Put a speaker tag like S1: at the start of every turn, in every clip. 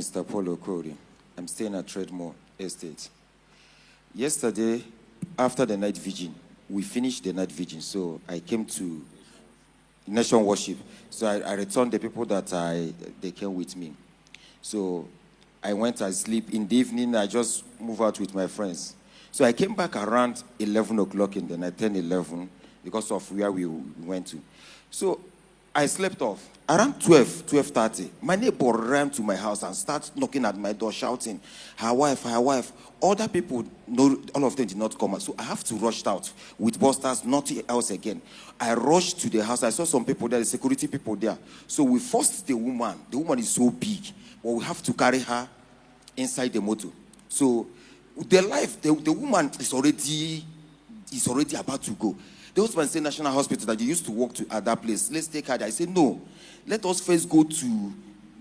S1: Mr. Paul Okori. I'm staying at Tredmore Estate. Yesterday, after the night vigil, we finished the night vigil, so I came to nation worship. So I returned the people that they came with me. So I went and sleep. In the evening, I just moved out with my friends. So I came back around 11 o'clock in the night, 10, 11, because of where we went to. So I slept off. Around 12:30, my neighbor ran to my house and started knocking at my door, shouting, her wife, her wife. Other people, no, all of them did not come out. So I have to rush out with busters, nothing else again. I rushed to the house. I saw some people there, the security people there. So we forced the woman. The woman is so big, but we have to carry her inside the motor. So the woman is already about to go. The husband said, National Hospital, that you used to work at that place. Let's take her there. I said, no. Let us first go to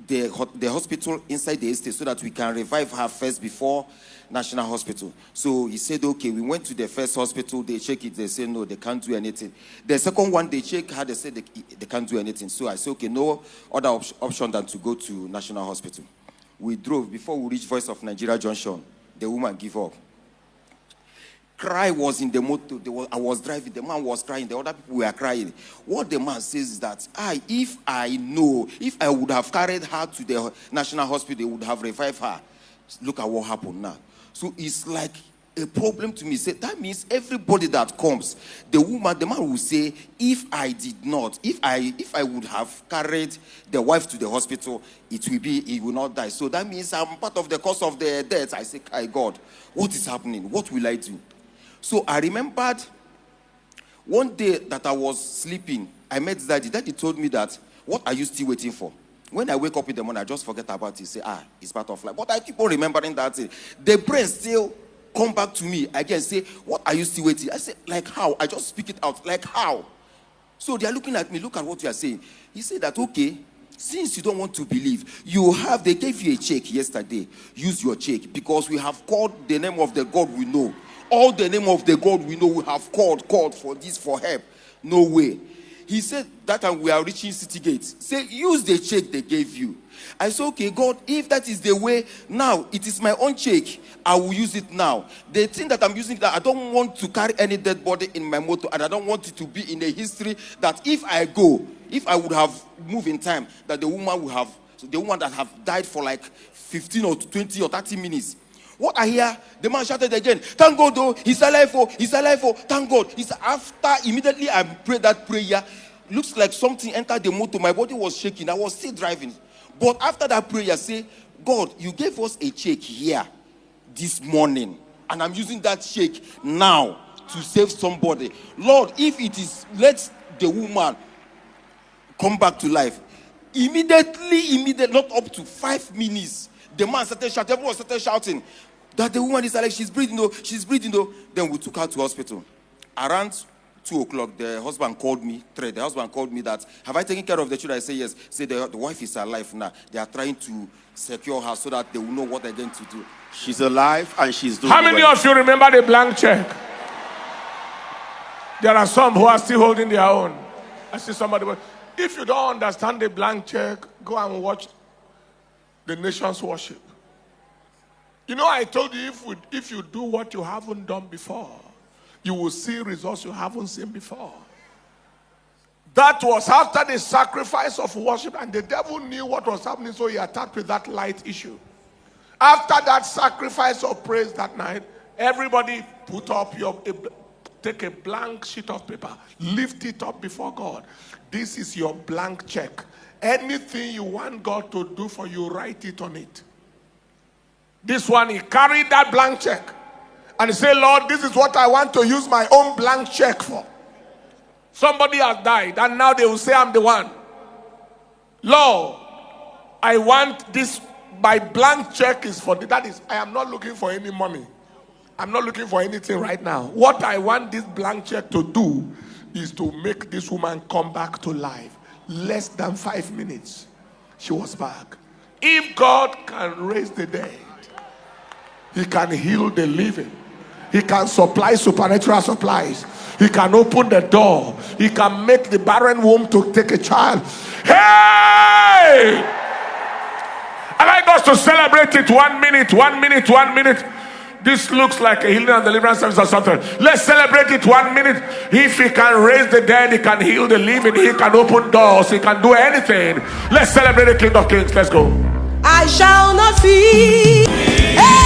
S1: the hospital inside the estate so that we can revive her first before National Hospital. So he said, okay. We went to the first hospital. They check it. They say, no, they can't do anything. The second one, they check her. They said they can't do anything. So I said, okay, no other option than to go to National Hospital. We drove. Before we reached Voice of Nigeria Junction, the woman gave up. Cry was in the motor. I was driving. The man was crying. The other people were crying. What the man says is that, if I would have carried her to the National Hospital, they would have revived her. Look at what happened now. So it's like a problem to me. Say that means everybody that comes, the man will say, if I would have carried the wife to the hospital, he will not die. So that means I'm part of the cause of the death. I say, God, what is happening? What will I do? So I remembered one day that I was sleeping, I met Daddy. Daddy told me that, what are you still waiting for? When I wake up in the morning, I just forget about it. Say, it's part of life. But I keep on remembering that thing. The brain still come back to me again, say, what are you still waiting? I say, like how? I just speak it out, like how? So they are looking at me, look at what you are saying. He said that, okay, since you don't want to believe, they gave you a check yesterday. Use your check, because we have called the name of the God we know. All the name of the God we know, we have called for this, for help. No way. He said that time we are reaching city gates. Say, use the check they gave you. I said, okay, God, if that is the way, now it is my own check. I will use it now. The thing that I'm using, that I don't want to carry any dead body in my motor, and I don't want it to be in a history that if I would have moved in time, that the woman that have died for like 15 or 20 or 30 minutes. What I hear, the man shouted again, thank God, though, he's alive, thank God. Immediately I prayed that prayer, looks like something entered the motor. My body was shaking. I was still driving. But after that prayer, say, God, you gave us a check here this morning, and I'm using that check now to save somebody. Lord, if it is, let the woman come back to life. Immediately, not up to 5 minutes, the man started shouting, everyone started shouting that the woman is alive, she's breathing though. Then we took her to hospital. Around 2 o'clock, the husband called me that, have I taken care of the children? I say yes. Say the wife is alive now. They are trying to secure her so that they will know what they're going to do.
S2: She's alive and she's doing
S3: How many of you remember the blank check? There are some who are still holding their own. I see somebody. If you don't understand the blank check, go and watch the nation's worship. You know, I told you, if you do what you haven't done before, you will see results you haven't seen before. That was after the sacrifice of worship, and the devil knew what was happening, so he attacked with that light issue. After that sacrifice of praise that night, everybody put up take a blank sheet of paper, lift it up before God. This is your blank check. Anything you want God to do for you, write it on it. This one, he carried that blank check. And he said, Lord, this is what I want to use my own blank check for. Somebody has died, and now they will say, I'm the one. Lord, I want this. My blank check is for that is, I am not looking for any money. I'm not looking for anything right now. What I want this blank check to do is to make this woman come back to life. Less than 5 minutes, she was back. If God can raise the dead, he can heal the living. He can supply supernatural supplies. He can open the door. He can make the barren womb to take a child. Hey! I like us to celebrate it 1 minute, 1 minute, 1 minute. This looks like a healing and deliverance service or something. Let's celebrate it 1 minute. If he can raise the dead, he can heal the living, he can open doors, he can do anything. Let's celebrate the King of Kings. Let's go.
S4: I shall not fear.